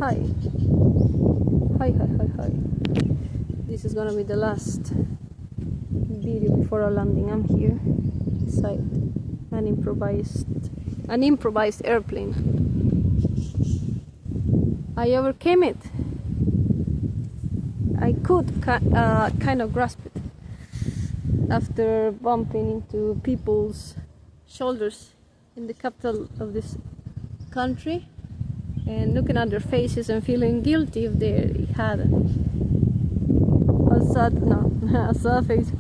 Hi. Hi. This is gonna be the last video before our landing. I'm here inside an improvised airplane. I overcame it. I could kind of grasp it after bumping into people's shoulders in the capital of this country and looking at their faces and feeling guilty if they had a sad face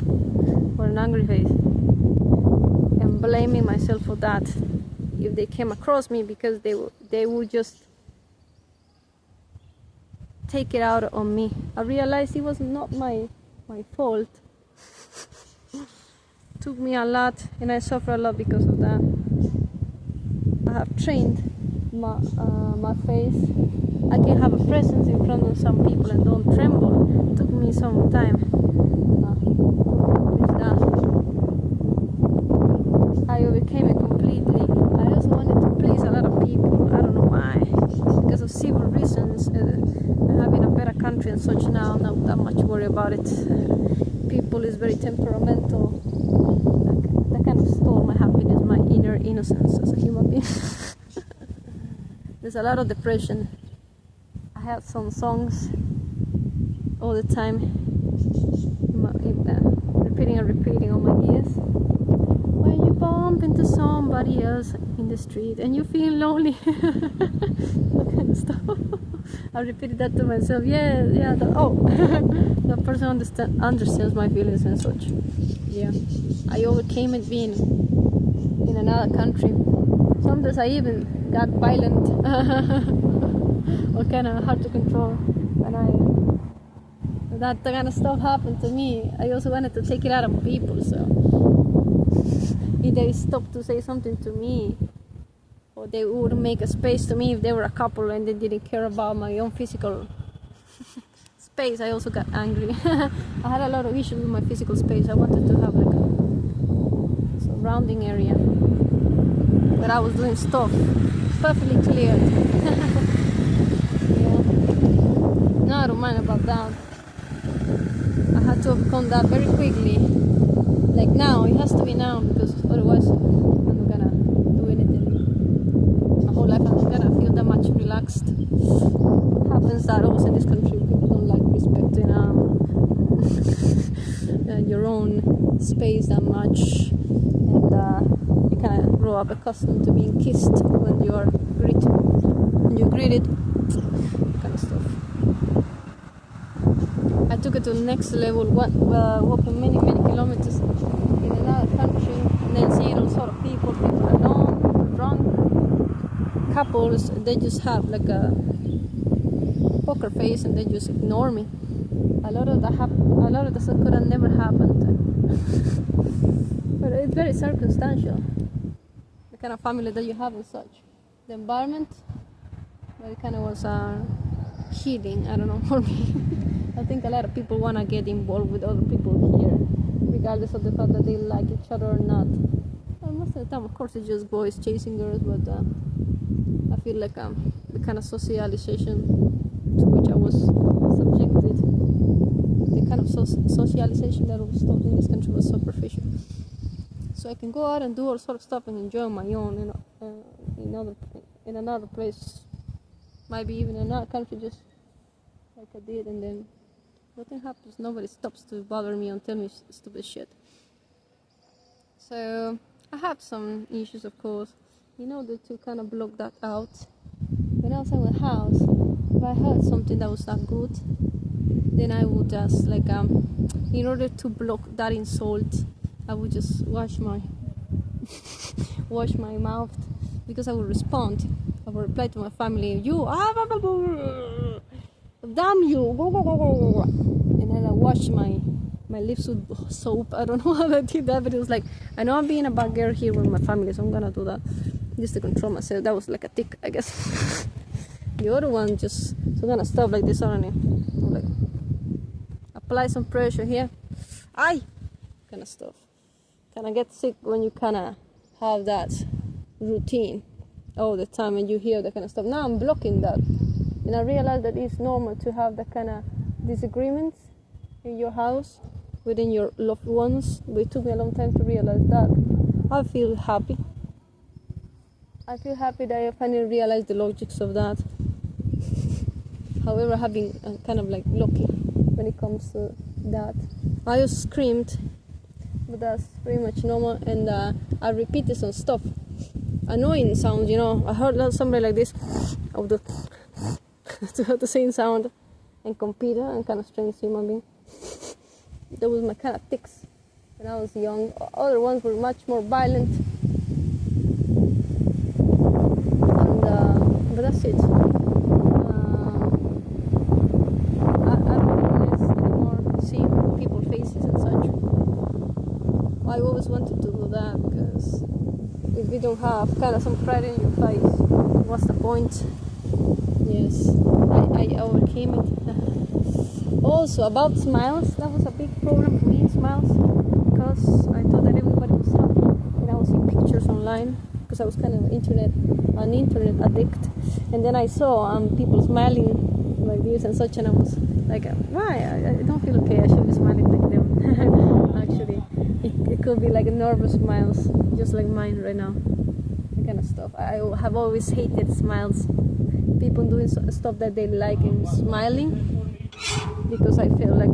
or an angry face, and blaming myself for that if they came across me, because they would just take it out on me. I realized it was not my fault. Took me a lot and I suffer a lot because of that. I have trained my face. I can have a presence in front of some people and don't tremble. It took me some time. I overcame it completely. I also wanted to please a lot of people. I don't know why. Because of civil reasons. Having a better country and such now, I'm not that much worried about it. People is very temperamental. That kind of stole my happiness, my inner innocence as a human being. There's a lot of depression. I have some songs all the time, repeating on my ears. When you bump into somebody else in the street and you feel lonely, that kind of stuff. I repeated that to myself. That person understands my feelings and such. Yeah, I overcame it being in another country. Sometimes I even got violent or kind of hard to control when that kind of stuff happened to me. I also wanted to take it out on people, so if they stopped to say something to me, or they would make a space to me if they were a couple and they didn't care about my own physical space, I also got angry. I had a lot of issues with my physical space. I wanted to have like a surrounding area, but I was doing stuff perfectly cleared. Yeah. No, I don't mind about that. I had to overcome that very quickly. Like now, it has to be now, because otherwise I'm not gonna do anything. My whole life I'm not gonna feel that much relaxed. It happens that also in this country people don't like respecting your own space that much, and you kind of grow up accustomed to being kissed when you are greeted, kind of stuff. I took it to the next level, walking many kilometers in another country, and then seeing all sort of people alone, drunk, couples. They just have like a poker face and they just ignore me. A lot of that could have never happened. But it's very circumstantial, the kind of family that you have and such. The environment, but it kind of was healing, I don't know, for me. I think a lot of people want to get involved with other people here, regardless of the fact that they like each other or not. And most of the time, of course, it's just boys chasing girls, but I feel like the kind of socialization to which I was subjected, the kind of socialization that was taught in this country was superficial. So I can go out and do all sort of stuff and enjoy my own in another place, maybe even in another country, just like I did, and then nothing happens. Nobody stops to bother me and tell me stupid shit. So I had some issues, of course, in order to kind of block that out. When I was in the house, if I heard something that was not good, then I would just in order to block that insult, I would just wash my mouth, because I would respond. I would reply to my family, damn you, and then I wash my lips with soap. I don't know how I did that, but it was like, I know I'm being a bad girl here with my family, so I'm gonna do that just to control myself. That was like a tick, I guess. The other one, just some kind of stuff like this on it, like apply some pressure here, kind of stuff. Kind of get sick when you kind of have that routine. all the time and you hear that kind of stuff. Now I'm blocking that, and I realize that it's normal to have that kind of disagreements in your house within your loved ones. But it took me a long time to realize that. I feel happy that I finally realized the logics of that. However, I've been kind of like lucky when it comes to that. I just screamed, but that's pretty much normal, and I repeated some stuff, annoying sounds, you know. I heard somebody like this, I would do to have the same sound, and compete, and kind of strange human being. That was my kind of tics when I was young. Other ones were much more violent, and but that's it. I don't miss anymore seeing people's faces and such. I always wanted to do that, because if you don't have kind of some pride in your face, what's the point? Yes, I overcame it. Also, about smiles, that was a big problem for me, smiles, because I thought that everybody was happy when I was seeing pictures online, because I was kind of an internet addict, and then I saw people smiling like this and such, and I was like, why? I don't feel okay, I should be smiling like them. Actually, it could be like nervous smiles, just like mine right now, that kind of stuff. I have always hated smiles, people doing stuff that they like and smiling, because I feel like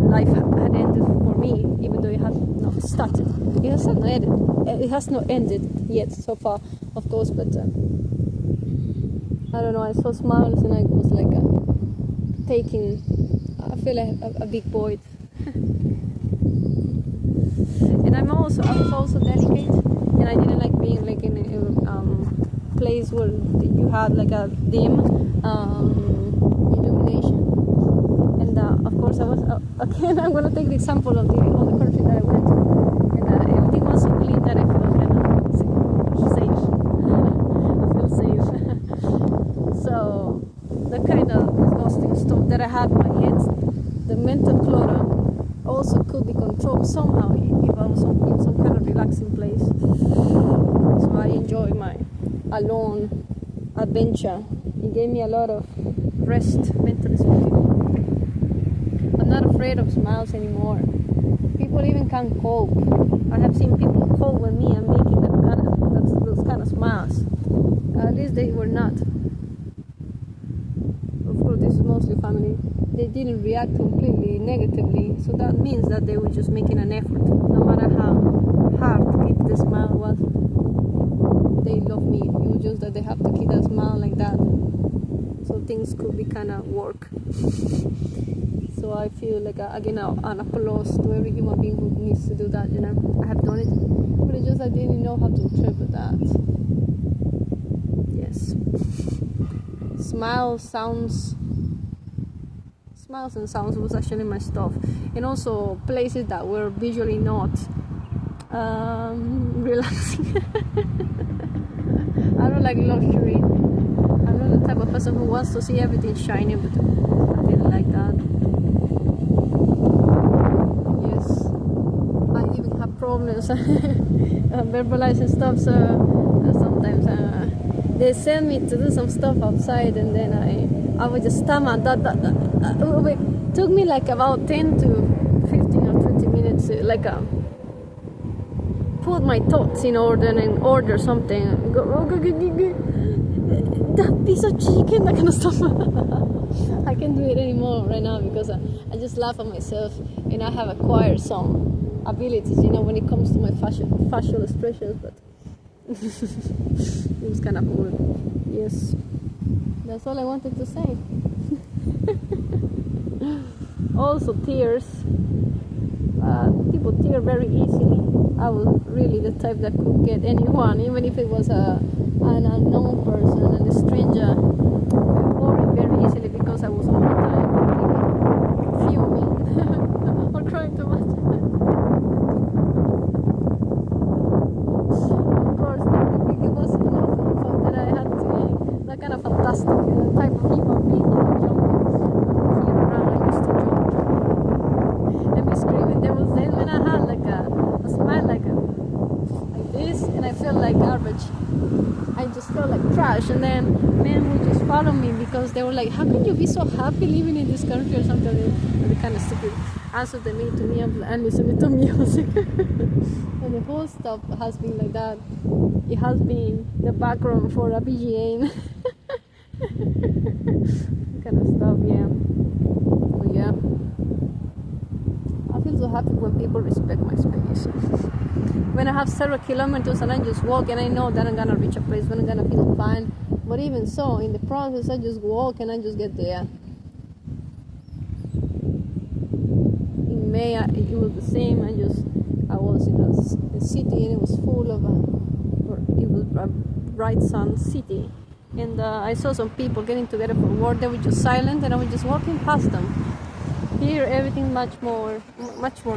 life had ended for me, even though it had not started. It has not ended. It has not ended yet so far, of course. But I don't know. I saw smiles and I was like taking. I feel like a big void. And I was also delicate, and I didn't like being like in a place where you had like a dim illumination. And of course I was again I'm gonna take the example of the other country that I went to, and everything was so clean that I felt kind of safe. I feel safe. So the kind of disgusting stuff that I had in my head, the mental clutter, also could be controlled somehow if I was in some kind of relaxing place. So I enjoy my alone adventure. It gave me a lot of rest, mentally speaking. I'm not afraid of smiles anymore. People even can cope. I have seen people cope with me and making them those kind of smiles. At least they were not. Of course, this is mostly family. They didn't react completely negatively, so that means that they were just making an effort, no matter how hard to keep the smile was. They love me. It was just that they have to keep that smile like that, so things could be kind of work. So I feel like again an applause to every human being who needs to do that. You know, I have done it, but it's just I didn't know how to interpret that. Yes, smiles and sounds was actually my stuff, and also places that were visually not relaxing. I don't like luxury. I'm not the type of person who wants to see everything shiny, but I didn't like that. Yes, I even have problems verbalizing stuff, so sometimes they send me to do some stuff outside, and then I would just stammer. It took me like about 10 to 15 or 20 minutes to put my thoughts in order and order something. That piece of chicken, that kind of stuff. I can't do it anymore right now, because I just laugh at myself, and I have acquired some abilities, you know, when it comes to my facial expressions, but it was kind of cool. Yes, that's all I wanted to say. Also, tears. People tear very easily. I was really the type that could get anyone, even if it was an unknown person and a stranger, worried very easily, because I was all the time fuming or crying too much. Of course, it was enough fun that I had to be that kind of fantastic type of human being, jumping here around. I used to jump and be screaming. There was days when I had like a smile like this, and I felt like garbage. I just felt like trash. And then men would just follow me because they were like, how can you be so happy living in this country or something? And the kind of stupid answer they made to me and listening to music. And the whole stuff has been like that. It has been the background for a BGA. Kind of stuff, yeah. But yeah, I feel so happy when people respect my space. When I have several kilometers and I just walk and I know that I'm gonna reach a place when I'm gonna feel fine. But even so, in the process, I just walk and I just get there. In May, it was the same. I was in a city and it was full of it was a bright sun city. And I saw some people getting together for work. They were just silent, and I was just walking past them. Here, everything much more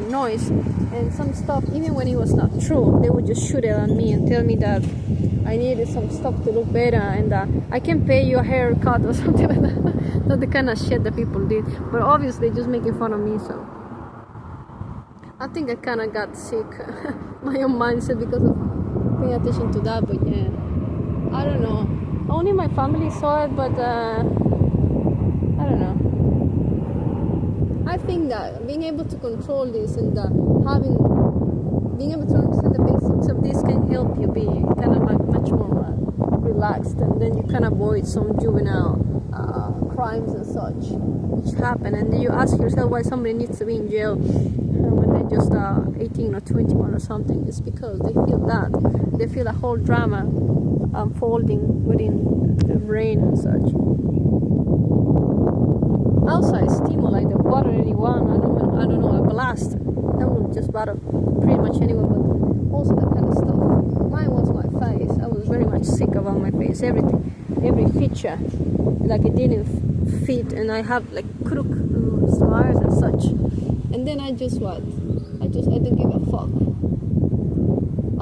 noise, and some stuff. Even when it was not true, they would just shoot it at me and tell me that I needed some stuff to look better, and I can pay you a haircut or something like that. That's the kind of shit that people did. But obviously, just making fun of me. So I think I kind of got sick, my own mindset, because of paying attention to that. But yeah, I don't know. Only my family saw it, but I don't know. I think that being able to control this and being able to understand the basics of this can help you be kind of much more relaxed, and then you can avoid some juvenile crimes and such which happen. And then you ask yourself why somebody needs to be in jail when they're just 18 or 21 or something. It's because they feel a whole drama unfolding within the brain and such. Outside stimuli that bother anyone, I don't know, a blast that will just bother pretty much anyone, but also that kind of stuff. Mine was my face. I was very much sick about my face, everything, every feature, like it didn't fit, and I have like crook smiles and such. And then I didn't give a fuck.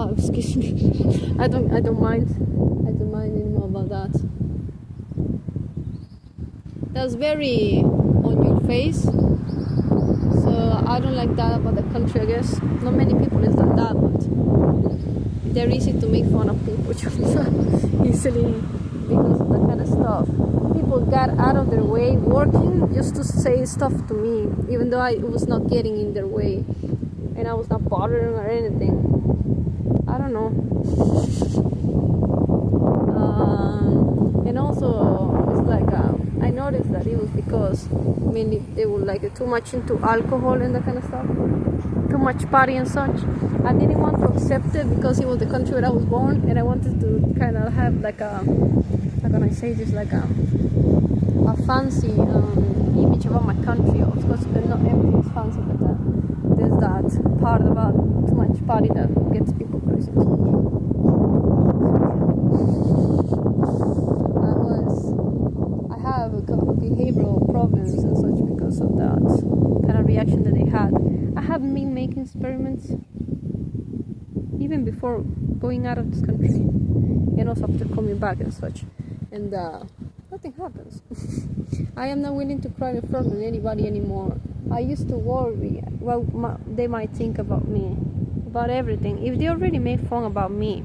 Oh, excuse me. I don't mind anymore about that. That's very on your face. So I don't like that about the country, I guess. Not many people is like that, but they're easy to make fun of people easily because of that kind of stuff. People got out of their way working just to say stuff to me, even though I was not getting in their way and I was not bothering or anything. I don't know. And also, it's like I noticed that it was because mainly they were like too much into alcohol and that kind of stuff, too much party and such. I didn't want to accept it because it was the country where I was born, and I wanted to kind of have like a, how can I say this, like a fancy image about my country. Of course, not everything is fancy, but there's that part about too much party that gets people crazy. I have a couple of behavioral problems and such because of that kind of reaction that they had. I have been making experiments even before going out of this country, and also after coming back and such, and nothing happens. I am not willing to cry in front of anybody anymore. I used to worry what they might think about me, about everything. If they already made fun about me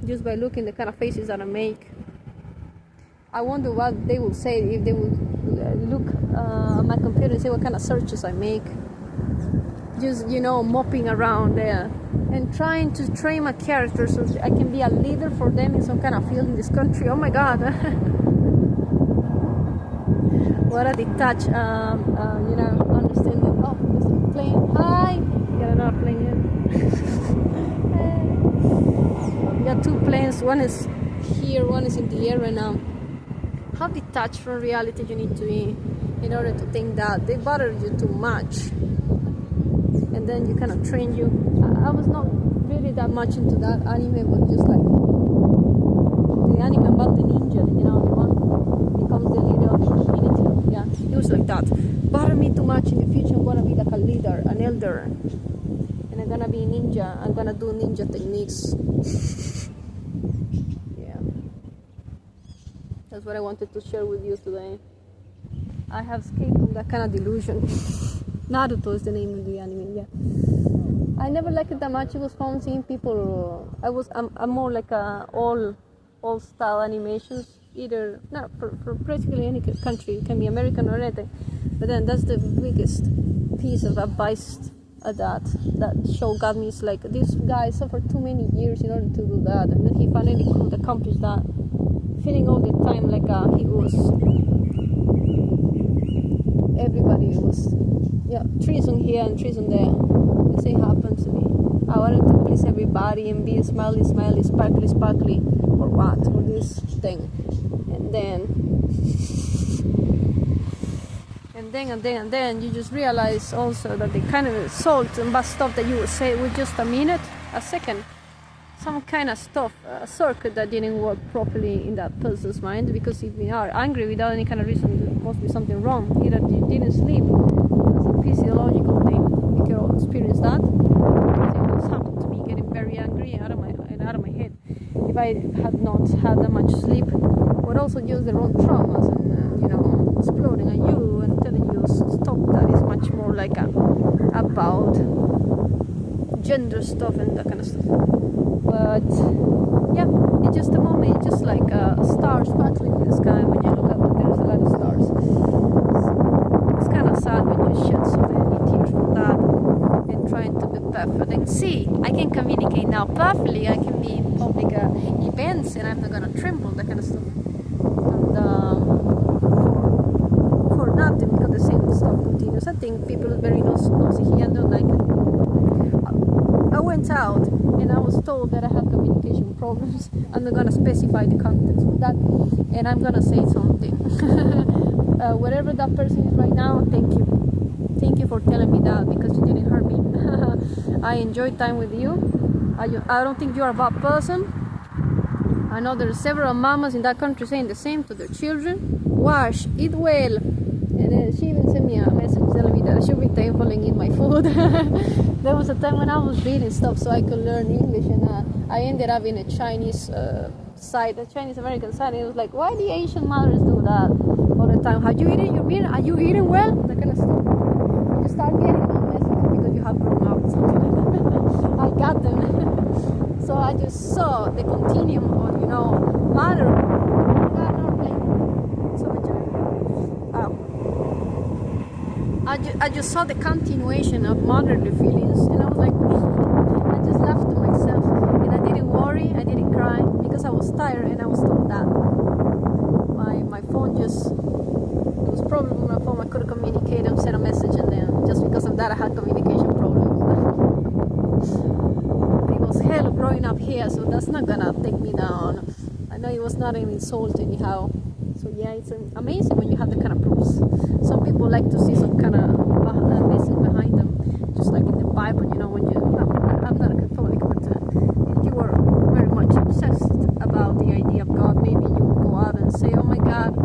just by looking the kind of faces that I make, I wonder what they would say if they would look at my computer and say what kind of searches I make. Just, mopping around there and trying to train my character so I can be a leader for them in some kind of field in this country. Oh my God. What a detached, understanding. Oh, there's a plane. Hi! Got another plane here. We got two planes. One is here, one is in the air right now. How detached from reality you need to be in order to think that they bother you too much, and then you cannot train you. I was not really that much into that anime, but just like the anime about the ninja, the one becomes the leader of the community. Yeah, it was like that. Bother me too much in the future. I'm gonna be like a leader, an elder, and I'm gonna be a ninja. I'm gonna do ninja techniques. Yeah, that's what I wanted to share with you today. I have escaped from that kind of delusion. Naruto is the name of the anime, yeah. I never liked it that much. It was fun seeing people. I'm more like a all style animations. Either not for practically any country. It can be American or anything. But then that's the biggest piece of advice that show got me. Is like, this guy suffered too many years in order to do that, and then he finally could accomplish that, feeling all the time like he was. Everybody was, treason here and treason there. The same happened to me. I wanted to please everybody and be smiley, sparkly, or what, or this thing, and then you just realize also that the kind of salt and bad stuff that you would say with just a second, some kind of stuff, a circuit that didn't work properly in that person's mind, because if we are angry without any kind of reason, there must be something wrong. Either you didn't sleep, that's a physiological thing, we can all experience that. It happened to me, getting very angry out of my head. If I had not had that much sleep, but also just the wrong traumas and exploding at you and telling you stop, that is much more like about gender stuff and that kind of stuff. But yeah, it's just a moment, it's just like a star sparkling in the sky. When you look up and there's a lot of stars, it's kind of sad when you shed so many tears for that and trying to be perfect. And see, I can communicate now perfectly. I can be in public events and I'm not gonna tremble, that kind of stuff. And for nothing, because the same stuff continues. I think people are very nosy here and don't like it. I went out and I was told that I have communication problems. I'm not gonna specify the context of that, and I'm gonna say something. Wherever that person is right now, thank you for telling me that, because you didn't hurt me. I enjoyed time with you. I don't think you're a bad person. I know there are several mamas in that country saying the same to their children. Wash, eat well. And then she even sent me a message telling me that I should be thankful and eat my food. There was a time when I was reading stuff so I could learn English, and I ended up in a Chinese site, a Chinese American site, and it was like, why do Asian mothers do that all the time? Have you eaten your meal? Are you eating well? That kind of stuff. You just start getting those messages because you have grown up, something like that. I got them. So I just saw the continuum of, mother. I just saw the continuation of motherly feelings, and I was like, I just laughed to myself, and I didn't worry, I didn't cry, because I was tired, and I was told that my phone there was problem with my phone. I couldn't communicate and send a message, and then just because of that I had communication problems. It was hell growing up here, so that's not gonna take me down. I know it was not an insult anyhow. So yeah, it's amazing when you have the kind of proofs. Some people like to see some kind of message behind them, just like in the Bible, when I'm not a Catholic, but if you were very much obsessed about the idea of God, maybe you would go out and say, oh my God,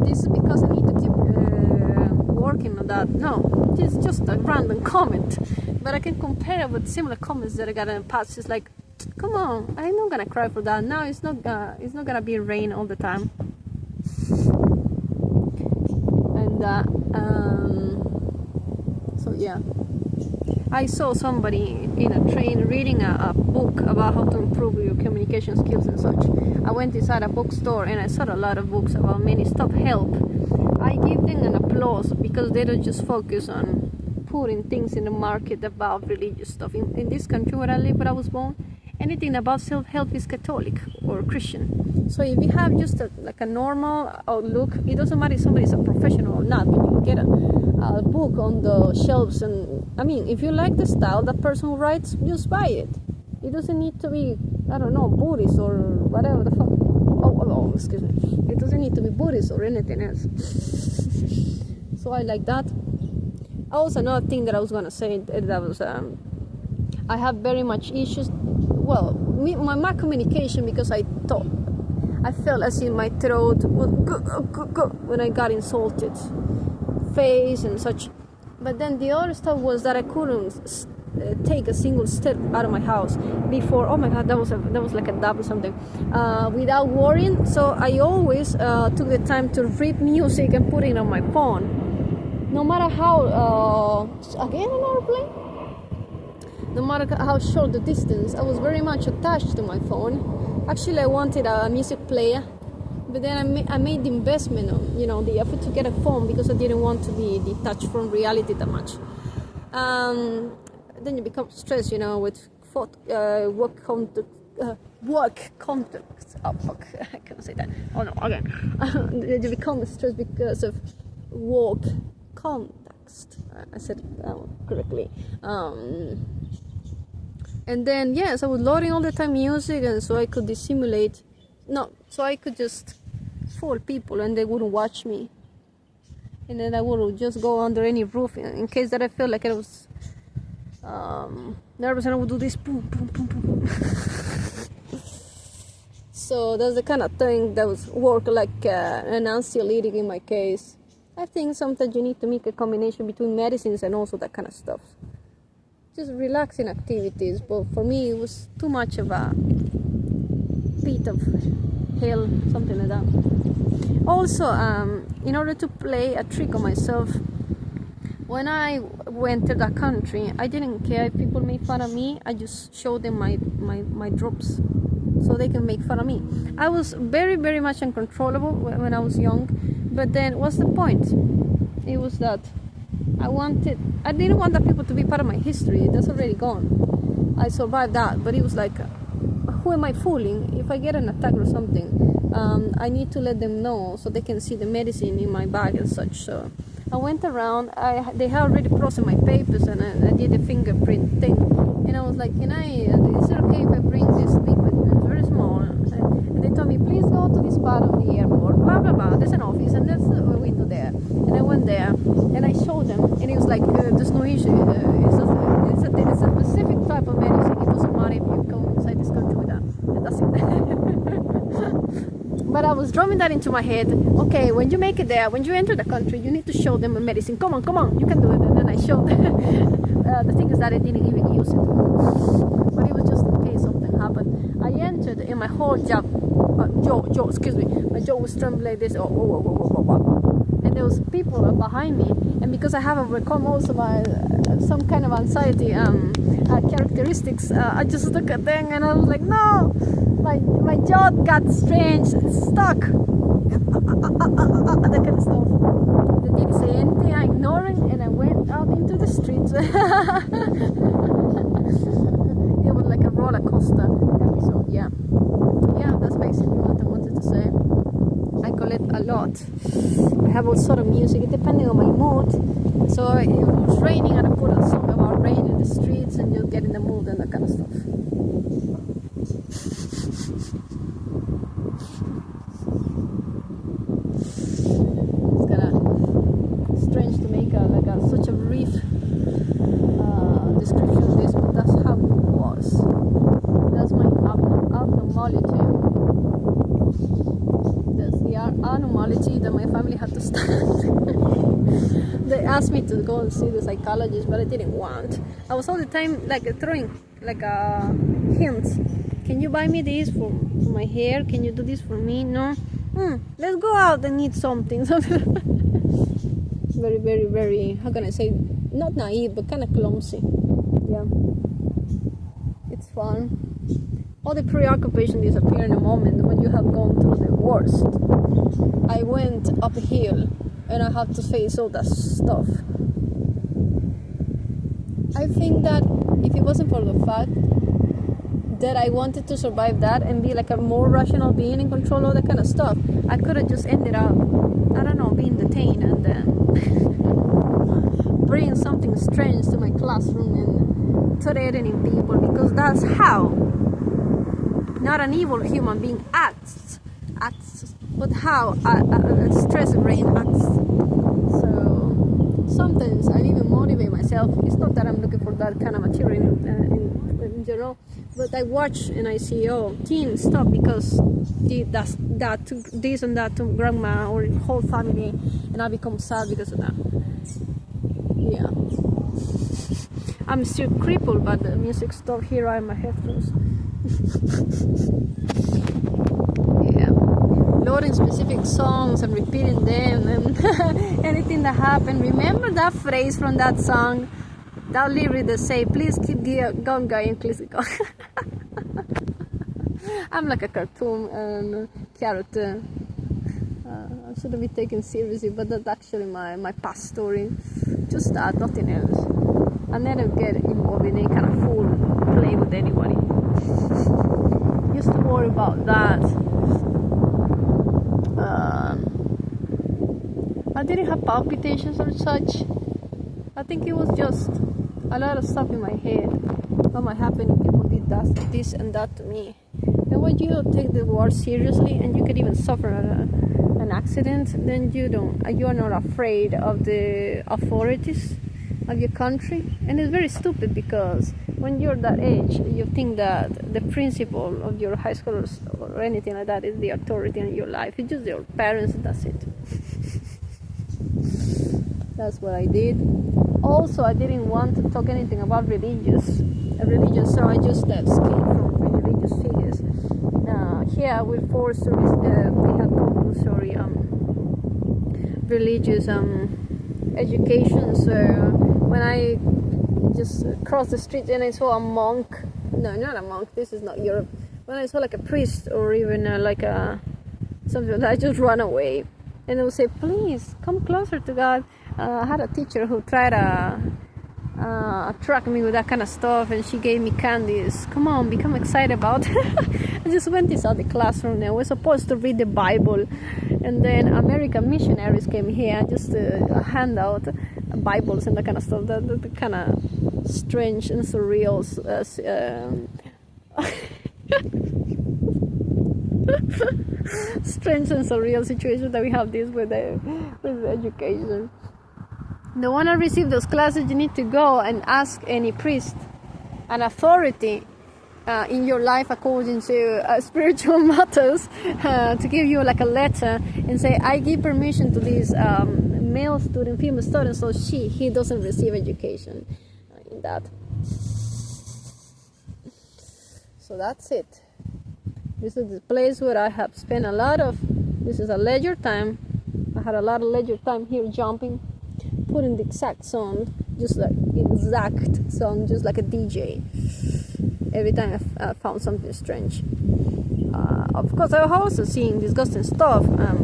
this is because I need to keep working on that. No, it's just a random comment, but I can compare it with similar comments that I got in the past. It's like, come on, I'm not gonna cry for that. Now it's not gonna be rain all the time. And so yeah, I saw somebody in a train reading a book about how to improve your communication skills and such. I went inside a bookstore and I saw a lot of books about many stuff help. I give them an applause because they don't just focus on putting things in the market about religious stuff. In this country where I live, where I was born, anything about self-help is Catholic or Christian. So if you have just a normal outlook, it doesn't matter if somebody's a professional or not. When you get a book on the shelves, and I mean, if you like the style that person who writes, just buy it. It doesn't need to be, I don't know, Buddhist or whatever the fuck. Oh, excuse me. It doesn't need to be Buddhist or anything else. So I like that. Also, another thing that I was gonna say that was I have very much issues. Well, my communication, because I felt as if my throat would go when I got insulted, face and such. But then the other stuff was that I couldn't take a single step out of my house before. Oh my God, that was like a dab or something, without worrying. So I always took the time to read music and put it on my phone, no matter how. Again, an airplane. no matter how short the distance, I was very much attached to my phone. Actually, I wanted a music player, but then I made the investment on, the effort to get a phone because I didn't want to be detached from reality that much. Then you become stressed, with work context. Oh fuck, I can't say that. Oh no, again. You become stressed because of work context. I said it correctly. And then yes, I was loading all the time music, and so I could dissimulate. No, so I could just fool people, and they wouldn't watch me. And then I would just go under any roof in case that I felt like I was nervous, and I would do this boom, boom, boom, boom, boom. So that's the kind of thing that was work like an anxiolytic in my case. I think sometimes you need to make a combination between medicines and also that kind of stuff. Just relaxing activities, but for me it was too much of a bit of hell, something like that. Also, in order to play a trick on myself, when I went to that country, I didn't care if people made fun of me. I just showed them my drops so they can make fun of me. I was very, very much uncontrollable when I was young, but then what's the point? It was that I didn't want the people to be part of my history. That's already gone. I survived that, but it was like, who am I fooling? If I get an attack or something, I need to let them know so they can see the medicine in my bag and such. So I went around. They had already processed my papers, and I did a fingerprint thing. And I was like, is it okay if I bring this liquid? It's very small. And they told me, please go to this part of the airport, blah, blah, blah. There's an office, and there's a window there. And I went there, and I showed them, and it was like, there's no issue. It's a specific type of medicine. It doesn't matter if you go inside this country with that. And that's it. But I was drumming that into my head. Okay, when you make it there, when you enter the country, you need to show them a medicine. Come on, you can do it. And then I showed them. The thing is that I didn't even use it. But it was just in case something happened. I entered, and my whole jaw, my jaw was trembling like this. And there was people behind me, and because I have overcome also my some kind of anxiety characteristics, I just looked at them and I was like, no, my jaw got strange, stuck, that kind of stuff. They didn't say anything. I ignored it, and I went out into the streets. It was like a roller coaster episode. Yeah, that's basically what I wanted to say. I collect a lot. I have all sort of music depending on my mood. So if it was raining, and I put a song about rain in the streets, and you'll get in the mood and that kind of stuff. It's kind of strange to make such a brief description of this, but that's how it was. That's my abnormality. That's the anomaly that my family had to stand. They asked me to go and see the psychologist, but I didn't want. I was all the time throwing hints. Can you buy me this for my hair? Can you do this for me? No. Let's go out and eat something. Very, very, very, how can I say, not naive, but kind of clumsy. Yeah. It's fun. All the preoccupation disappear in a moment when you have gone through the worst. I went uphill, and I had to face all that stuff. I think that if it wasn't for the fact that I wanted to survive that and be like a more rational being in control of that kind of stuff, I could have just ended up, I don't know, being detained and then bringing something strange to my classroom and threatening people, because that's how not an evil human being acts, but how a stressed brain acts. So sometimes I even motivate myself. It's not that I'm looking for that kind of material in general, but I watch and I see, teen stop because that to this and that to grandma or whole family, and I become sad because of that. Yeah, I'm still crippled by the music stuff. Here are my headphones. Yeah, loading specific songs and repeating them and anything that happened. Remember that phrase from that song? That literally they say, please keep going, guy, please go. I'm like a cartoon character. I shouldn't be taken seriously, but that's actually my past story. Just that, nothing else. I never get involved in any kind of fool play with anybody. Used to worry about that. I didn't have palpitations or such. I think it was just a lot of stuff in my head. What might happen if people did this and that to me? And when you take the war seriously, and you could even suffer an accident, then you are not afraid of the authorities of your country. And it's very stupid, because when you're that age, you think that the principal of your high school or anything like that is the authority in your life. It's just your parents, and that's it. That's what I did. Also, I didn't want to talk anything about religion, so I just escaped from religious figures. Here we're forced to we have compulsory religious education. So when I just crossed the street and I saw a monk, no, not a monk, this is not Europe. When I saw like a priest or even like a something like that, I just run away, and they would say, please come closer to God. I had a teacher who tried to attract me with that kind of stuff, and she gave me candies. Come on, become excited about it. I just went inside the classroom, and I was supposed to read the Bible, and then American missionaries came here and just hand out Bibles and that kind of stuff. The kind of strange and surreal strange and surreal situation that we have this with education. The one I received those classes, you need to go and ask any priest, an authority in your life according to spiritual matters, to give you like a letter and say, I give permission to this male student, female student, so he doesn't receive education in that. So that's it. This is the place where I have spent this is a leisure time. I had a lot of leisure time here jumping, putting the exact song, just like a DJ. Every time I found something strange. Of course, I was also seeing disgusting stuff, but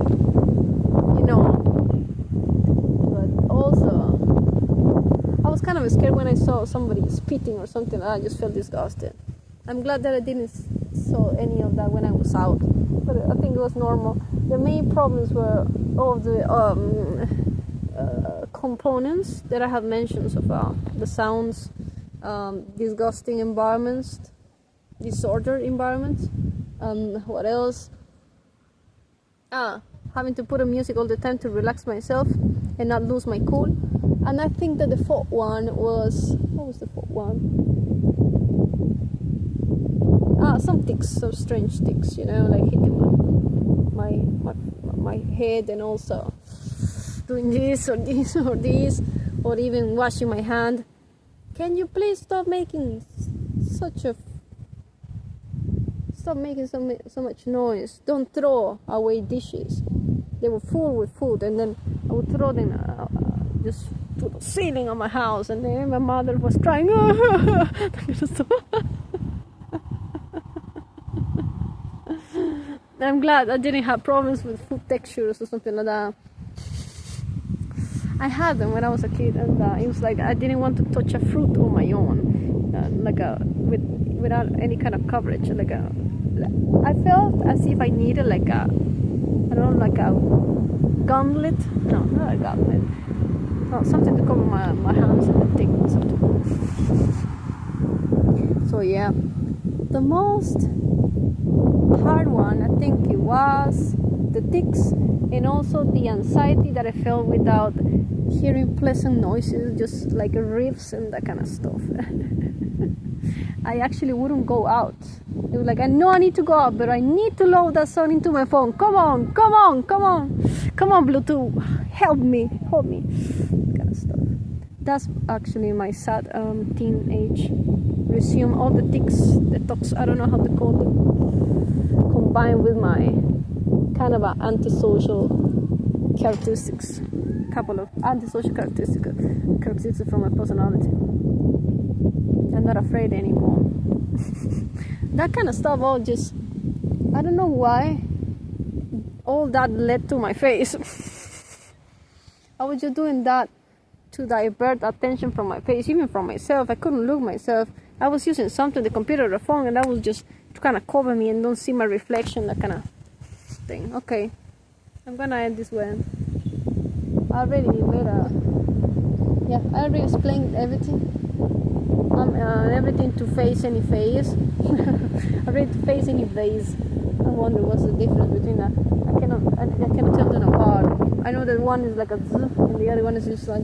also I was kind of scared when I saw somebody spitting or something. I just felt disgusted. I'm glad that I didn't saw any of that when I was out, but I think it was normal. The main problems were all of the components that I have mentioned so far: the sounds, disgusting environments, disordered environments. What else? Having to put on music all the time to relax myself and not lose my cool. And I think that the fourth one was, what was the fourth one? Some tics, some strange tics, like hitting my head, and also doing this or this or this, or even washing my hand. Can you please stop making so much noise? Don't throw away dishes. They were full with food, and then I would throw them just to the ceiling of my house, and then my mother was crying. I'm glad I didn't have problems with food textures or something like that. I had them when I was a kid, and it was like I didn't want to touch a fruit on my own, without any kind of coverage. I felt as if I needed like a gauntlet. No, not a gauntlet. No, something to cover my hands and the thing, something. So yeah, the most hard one, I think it was the tics, and also the anxiety that I felt without hearing pleasant noises, just like riffs and that kind of stuff. I actually wouldn't go out. It was like, I know I need to go out, but I need to load that song into my phone. Come on, Bluetooth, help me, kind of stuff. That's actually my sad teenage resume. All the tics, the TOCs, I don't know how to call them, combined with my kind of antisocial characteristics, couple of antisocial characteristics from my personality. not afraid anymore. That kind of stuff all just, I don't know why all that led to my face. I was just doing that to divert attention from my face, even from myself. I couldn't look myself. I was using something, the computer or the phone, and that was just to kind of cover me and don't see my reflection, that kind of thing. Okay, I'm gonna end this way. I already I already explained everything. Everything to face any phase. I ready to face any phase. I wonder what's the difference between that. I cannot tell them apart. I know that one is like a z and the other one is just like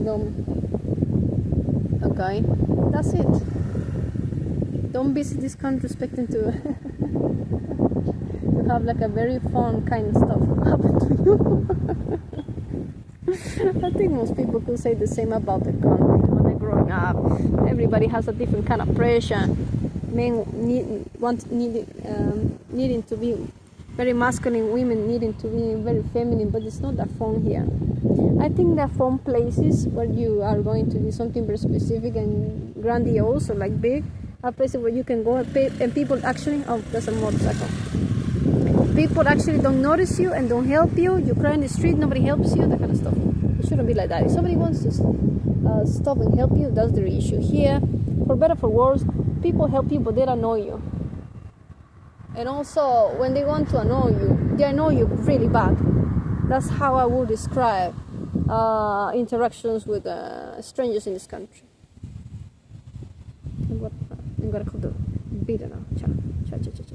okay, that's it. Don't visit this country expecting to to have like a very fun kind of stuff happen to you. I think most people could say the same about the country when they're growing up. Everybody has a different kind of pressure. Men needing to be very masculine, women needing to be very feminine, but it's not that fun here. I think there are fun places where you are going to do something very specific and grandiose or like big. A place where you can go and people actually, oh, there's a motorcycle. People actually don't notice you and don't help you. You cry in the street, nobody helps you, that kind of stuff. It shouldn't be like that. If somebody wants to stop and help you, that's their issue. Here, for better for worse, people help you, but they don't know you. And also, when they want to annoy you, they annoy you really bad. That's how I would describe interactions with strangers in this country. I'm gonna call the video now. Ciao. Ciao, ciao, ciao, ciao.